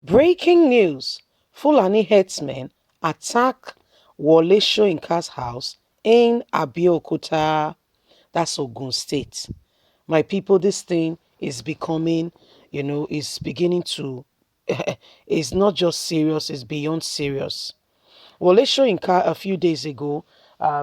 Breaking news: Fulani herdsmen attack Wole Soyinka's house in Abeokuta, that's Ogun State. My people, this thing is becoming, is beginning to, it's not just serious, it's beyond serious. Wole Soyinka a few days ago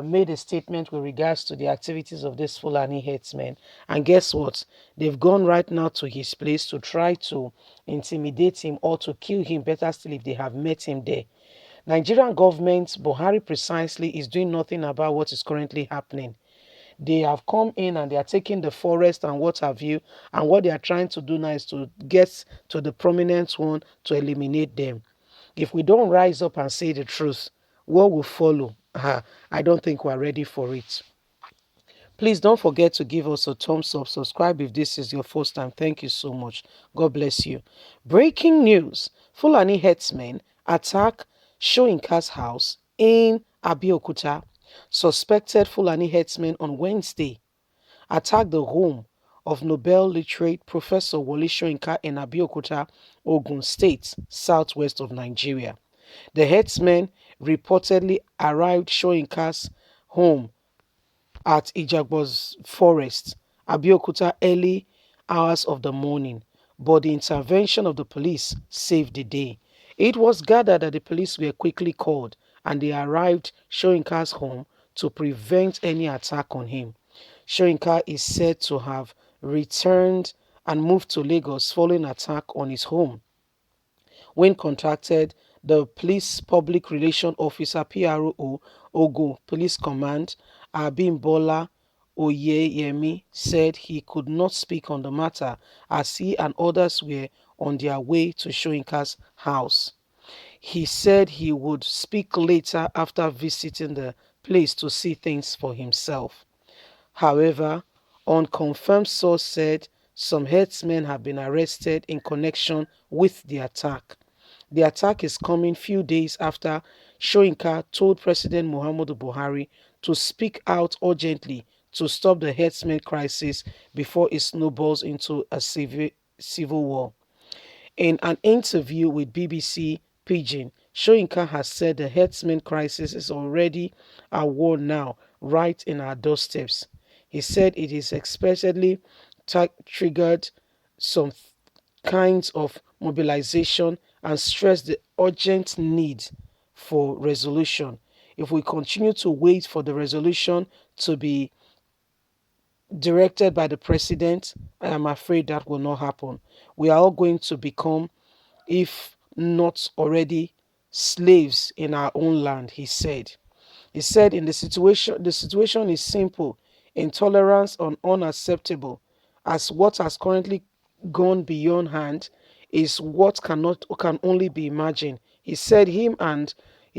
made a statement with regards to the activities of this Fulani herdsmen. And guess what? They've gone right now to his place to try to intimidate him or to kill him. Better still if they have met him there. Nigerian government, Buhari precisely, is doing nothing about what is currently happening. They have come in and they are taking the forest and what have you. And what they are trying to do now is to get to the prominent one to eliminate them. If we don't rise up and say the truth, what will follow? I don't think we're ready for it. Please don't forget to give us a thumbs up. Subscribe if this is your first time. Thank you so much. God bless you. Breaking news: Fulani herdsmen attack Soyinka's house in Abeokuta. Suspected Fulani herdsmen on Wednesday attacked the home of Nobel literate Professor Wole Soyinka in Abeokuta, Ogun State, southwest of Nigeria. The herdsmen reportedly arrived Soyinka's home at Ijagbo's forest, Abeokuta, early hours of the morning, but the intervention of the police saved the day. It was gathered that the police were quickly called and they arrived Soyinka's home to prevent any attack on him. Soyinka is said to have returned and moved to Lagos following attack on his home. When contacted, the police public relation officer PRO Ogun Police Command Abimbola Oyeyemi said he could not speak on the matter as he and others were on their way to Soyinka's house. He said he would speak later after visiting the place to see things for himself. However, unconfirmed source said some herdsmen have been arrested in connection with the attack. The attack is coming few days after Soyinka told President Muhammadu Buhari to speak out urgently to stop the herdsmen crisis before it snowballs into a civil war. In an interview with BBC Pidgin, Soyinka has said the herdsmen crisis is already a war now, right in our doorsteps. He said it is expectedly triggered some kinds of mobilization and stressed the urgent need for resolution. If we continue to wait for the resolution to be directed by the president, I am afraid that will not happen. We are all going to become, if not already, slaves in our own land, he said. He said in the situation is simple, intolerance and unacceptable, as what has currently gone beyond hand is what can only be imagined. He said he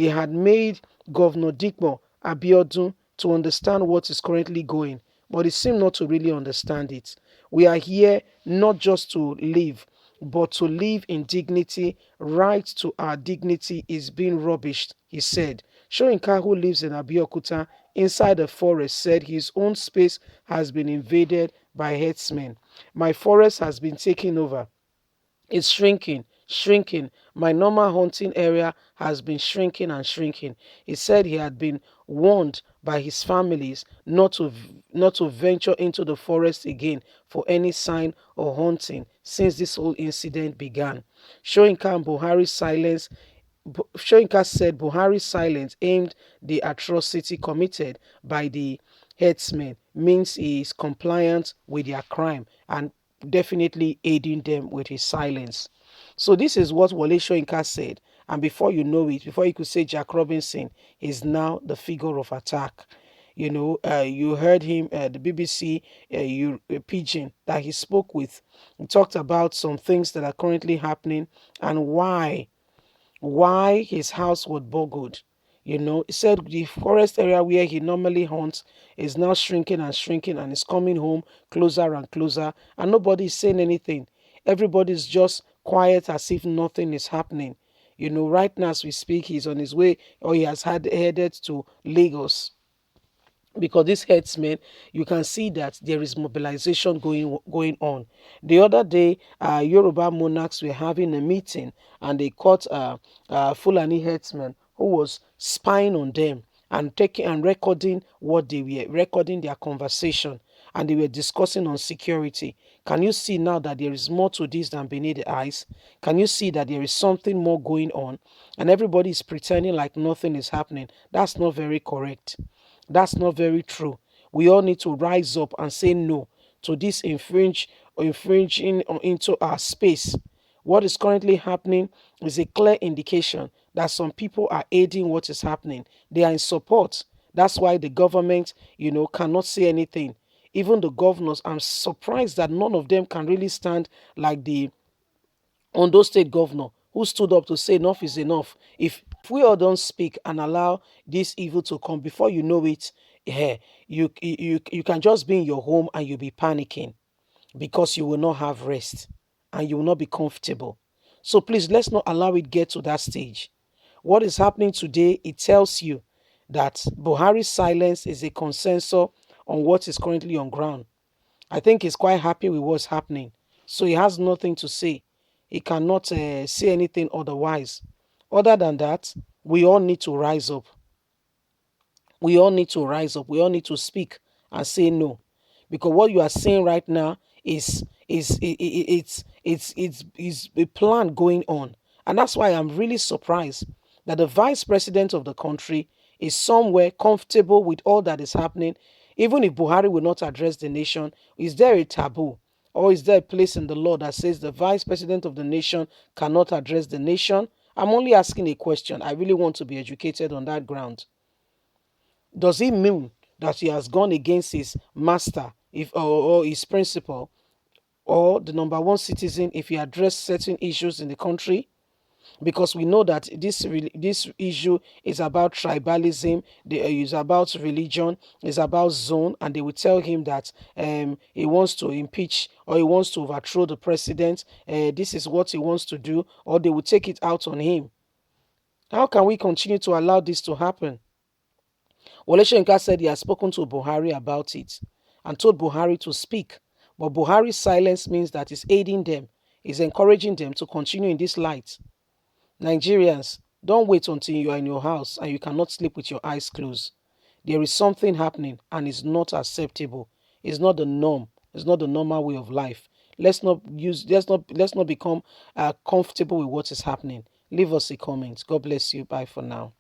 had made Governor Dikmo Abiodun to understand what is currently going, but he seemed not to really understand it. We are here not just to live, but to live in dignity. Right to our dignity is being rubbished, he said. Soyinka, who lives in Abeokuta inside the forest, said his own space has been invaded by herdsmen. My forest has been taken over. It's shrinking, shrinking. My normal hunting area has been shrinking and shrinking. He said he had been warned by his families not to venture into the forest again for any sign of hunting since this whole incident began. Soyinka said Buhari's silence aimed the atrocity committed by the herdsmen means he is compliant with their crime and definitely aiding them with his silence. So this is what Wole Soyinka said, and before you know it, before you could say Jack Robinson is now the figure of attack. You heard him at the BBC Pidgin that he spoke with. He talked about some things that are currently happening and why his house was boggled. He said the forest area where he normally hunts is now shrinking and shrinking and is coming home closer and closer, and nobody is saying anything. Everybody's just quiet as if nothing is happening. Right now as we speak, he's on his way, or he has headed to Lagos. because these herdsmen, you can see that there is mobilization going on. The other day, Yoruba monarchs were having a meeting, and they caught Fulani herdsmen who was spying on them and taking and recording what they were recording their conversation, and they were discussing on security. Can you see now that there is more to this than beneath the eyes? Can you see that there is something more going on, and everybody is pretending like nothing is happening? That's not very correct. That's not very true. We all need to rise up and say no to this infringing into our space. What is currently happening is a clear indication that some people are aiding what is happening. They are in support. That's why the government, cannot say anything. Even the governors, I'm surprised that none of them can really stand like the Ondo State governor who stood up to say enough is enough. If we all don't speak and allow this evil to come, before you know it, you can just be in your home and you'll be panicking because you will not have rest and you will not be comfortable. So please, let's not allow it get to that stage. What is happening today, it tells you that Buhari's silence is a consensus on what is currently on ground. I think he's quite happy with what's happening. So he has nothing to say. He cannot say anything otherwise. Other than that, we all need to rise up. We all need to rise up. We all need to speak and say no, because what you are saying right now is a plan going on, and that's why I'm really surprised that the vice president of the country is somewhere comfortable with all that is happening. Even if Buhari will not address the nation, is there a taboo? Or is there a place in the law that says the vice president of the nation cannot address the nation? I'm only asking a question. I really want to be educated on that ground. Does it mean that he has gone against his master or his principal or the number one citizen if he addressed certain issues in the country? Because we know that this issue is about tribalism, is about religion, is about zone, and they will tell him that he wants to impeach or he wants to overthrow the president. This is what he wants to do, or they will take it out on him. How can we continue to allow this to happen? Wole Soyinka said he has spoken to Buhari about it and told Buhari to speak. But Buhari's silence means that he's aiding them, is encouraging them to continue in this light. Nigerians, don't wait until you are in your house and you cannot sleep with your eyes closed. There is something happening and it's not acceptable. It's not the norm. It's not the normal way of life. Let's not become comfortable with what is happening. Leave us a comment. God bless you. Bye for now.